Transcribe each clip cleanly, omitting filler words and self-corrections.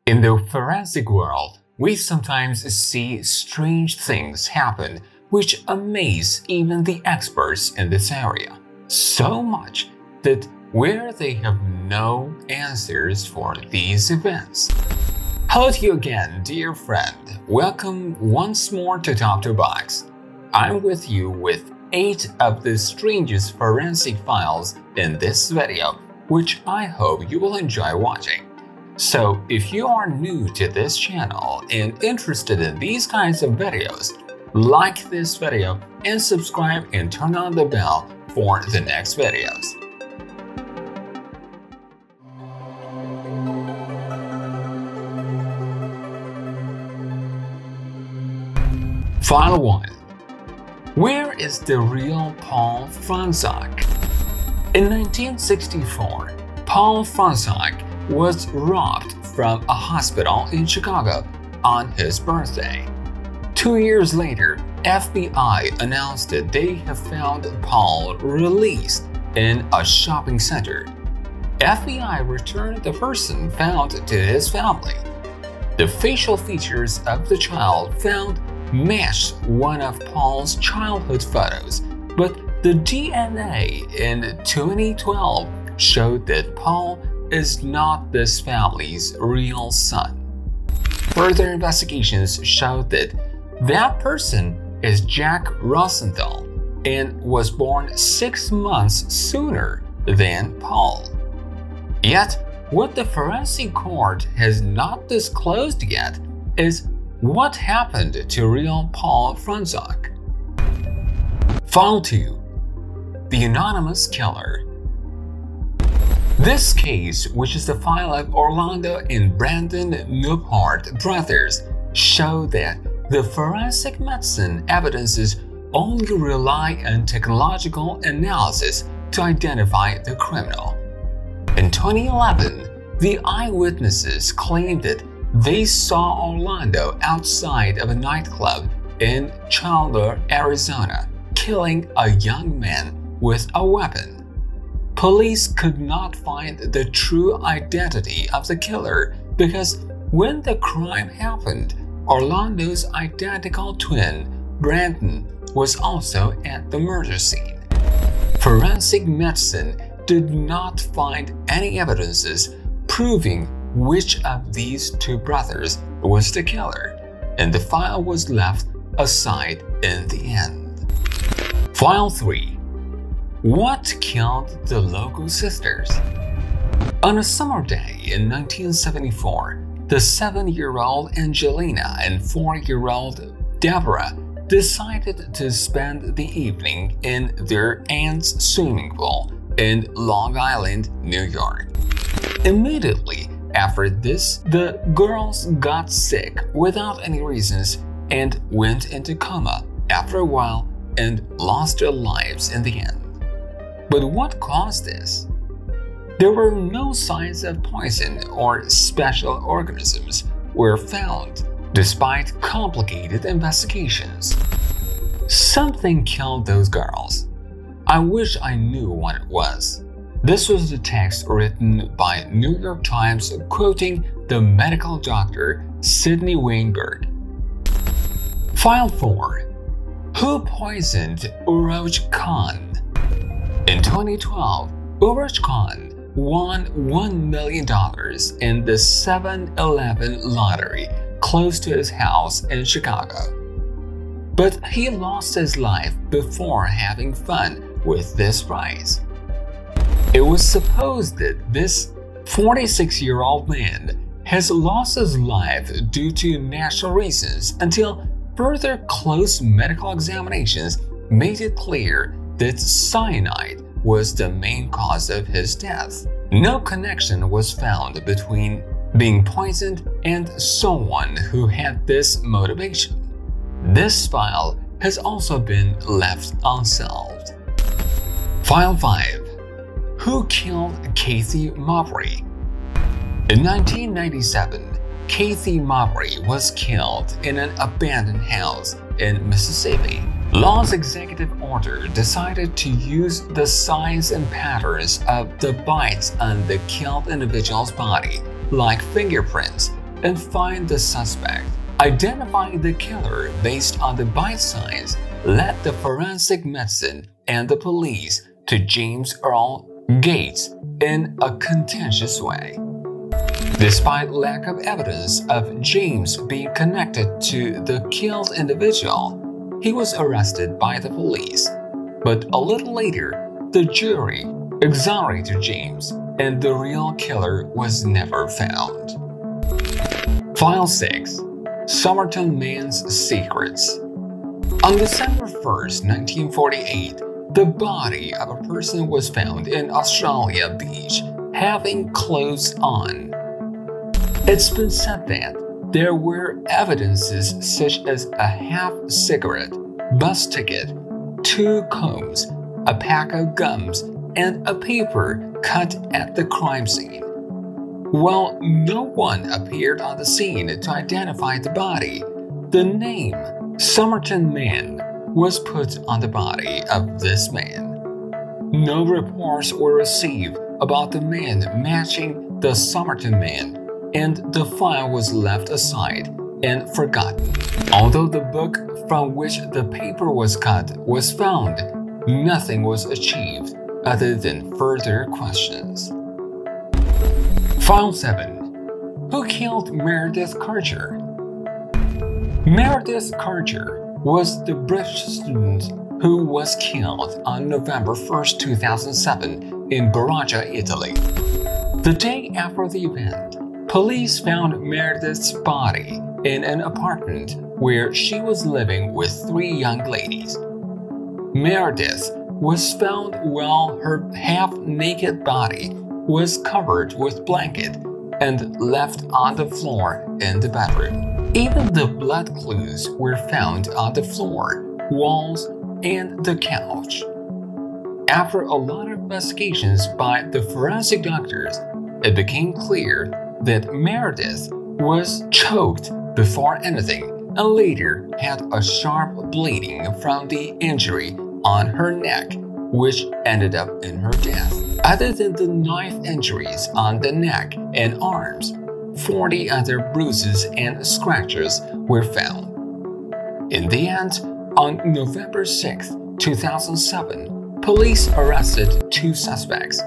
In the forensic world, we sometimes see strange things happen which amaze even the experts in this area, so much that where they have no answers for these events. Hello to you again, dear friend. Welcome once more to Dr. Box. I'm with you with 8 of the strangest forensic files in this video, which I hope you will enjoy watching. So if you are new to this channel and interested in these kinds of videos, like this video and subscribe and turn on the bell for the next videos. File 1. Where is the real Paul Fronczak? In 1964, Paul Fronczak was robbed from a hospital in Chicago on his birthday. 2 years later, FBI announced that they have found Paul released in a shopping center. FBI returned the person found to his family. The facial features of the child found matched one of Paul's childhood photos, but the DNA in 2012 showed that Paul is not this family's real son. Further investigations showed that that person is Jack Rosenthal and was born 6 months sooner than Paul. Yet, what the forensic court has not disclosed yet is what happened to real Paul Fronczak. File 2. The Anonymous Killer. This case, which is the file of Orlando and Brandon Newport brothers, show that the forensic medicine evidences only rely on technological analysis to identify the criminal. In 2011, the eyewitnesses claimed that they saw Orlando outside of a nightclub in Chandler, Arizona, killing a young man with a weapon. Police could not find the true identity of the killer because when the crime happened, Orlando's identical twin, Brandon, was also at the murder scene. Forensic medicine did not find any evidences proving which of these 2 brothers was the killer, and the file was left aside in the end. File 3. What killed the Logue sisters? On a summer day in 1974, the 7-year-old Angelina and 4-year-old Deborah decided to spend the evening in their aunt's swimming pool in Long Island, New York. Immediately after this, the girls got sick without any reasons and went into coma after a while and lost their lives in the end. But what caused this? There were no signs of poison or special organisms were found, despite complicated investigations. Something killed those girls. I wish I knew what it was. This was the text written by New York Times quoting the medical doctor Sidney Weinberg. File 4. Who poisoned Urooj Khan? In 2012, Uraj Khan won $1 million in the 7-11 lottery close to his house in Chicago. But he lost his life before having fun with this prize. It was supposed that this 46-year-old man has lost his life due to natural reasons until further close medical examinations made it clear that cyanide was the main cause of his death. No connection was found between being poisoned and someone who had this motivation. This file has also been left unsolved. File 5. Who killed Kathy Mabry? In 1997, Kathy Mabry was killed in an abandoned house in Mississippi. Law's executive order decided to use the size and patterns of the bites on the killed individual's body, like fingerprints, and find the suspect. Identifying the killer based on the bite size led the forensic medicine and the police to James Earl Gates in a contentious way. Despite lack of evidence of James being connected to the killed individual, he was arrested by the police. But a little later, the jury exonerated James, and the real killer was never found. File 6. Somerton Man's Secrets. On December 1, 1948, the body of a person was found in Australia Beach, having clothes on. It's been said that there were evidences such as a half cigarette, bus ticket, 2 combs, a pack of gums, and a paper cut at the crime scene. While no one appeared on the scene to identify the body, the name Somerton Man was put on the body of this man. No reports were received about the man matching the Somerton Man, and the file was left aside and forgotten. Although the book from which the paper was cut was found, nothing was achieved other than further questions. File 7. Who killed Meredith Kercher? Meredith Kercher was the British student who was killed on November 1, 2007 in Barraja, Italy. The day after the event, police found Meredith's body in an apartment where she was living with 3 young ladies. Meredith was found while her half-naked body was covered with blanket and left on the floor in the bedroom. Even the blood clues were found on the floor, walls, and the couch. After a lot of investigations by the forensic doctors, it became clear that Meredith was choked before anything and later had a sharp bleeding from the injury on her neck, which ended up in her death. Other than the knife injuries on the neck and arms, 40 other bruises and scratches were found. In the end, on November 6, 2007, police arrested 2 suspects.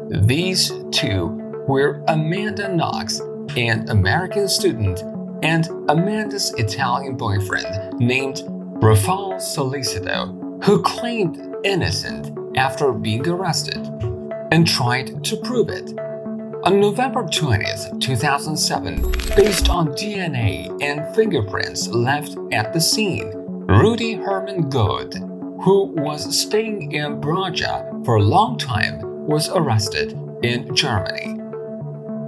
These 2 were Amanda Knox, an American student, and Amanda's Italian boyfriend named Raffaele Solicito, who claimed innocent after being arrested and tried to prove it. On November 20, 2007, based on DNA and fingerprints left at the scene, Rudy Herman Good, who was staying in Barraja for a long time, was arrested in Germany.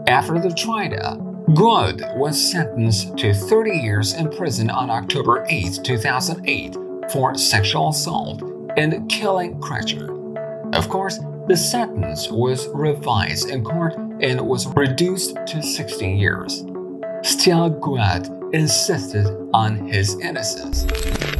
After the trial, Good was sentenced to 30 years in prison on October 8, 2008 for sexual assault and killing Karcher. Of course, the sentence was revised in court and was reduced to 16 years. Still, Good insisted on his innocence.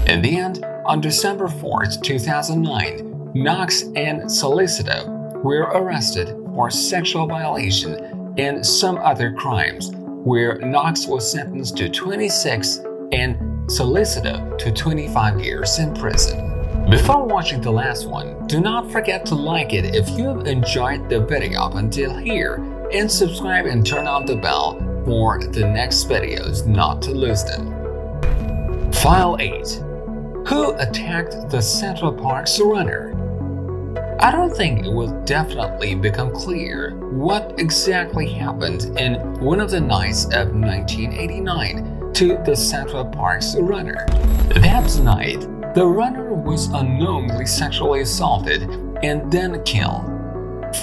In the end, on December 4, 2009, Knox and Solicito were arrested for sexual violation and some other crimes, where Knox was sentenced to 26 and Solicito to 25 years in prison. Before watching the last one, do not forget to like it if you have enjoyed the video up until here, and subscribe and turn on the bell for the next videos not to lose them. File 8. Who attacked the Central Park's runner? I don't think it will definitely become clear what exactly happened in one of the nights of 1989 to the Central Park's runner. That night, the runner was unknowingly sexually assaulted and then killed.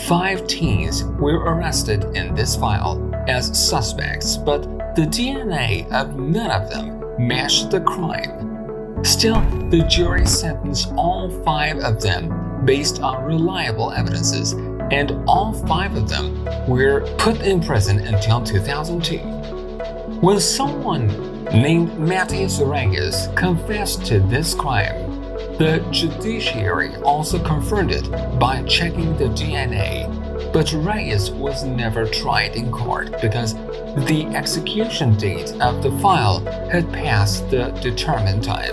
5 teens were arrested in this file as suspects, but the DNA of none of them matched the crime. Still, the jury sentenced all 5 of them based on reliable evidences, and all 5 of them were put in prison until 2002. When someone named Matthew Zarangas confessed to this crime, the judiciary also confirmed it by checking the DNA, but Reyes was never tried in court because the execution date of the file had passed the determined time.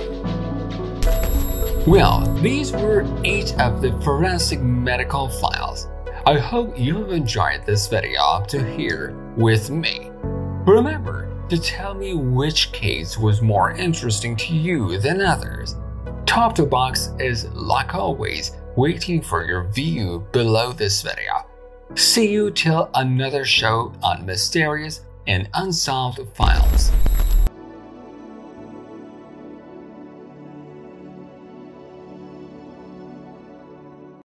Well, these were 8 of the forensic medical files. I hope you've enjoyed this video up to here with me. Remember to tell me which case was more interesting to you than others. Top to box is, like always, waiting for your view below this video. See you till another show on mysterious and unsolved files.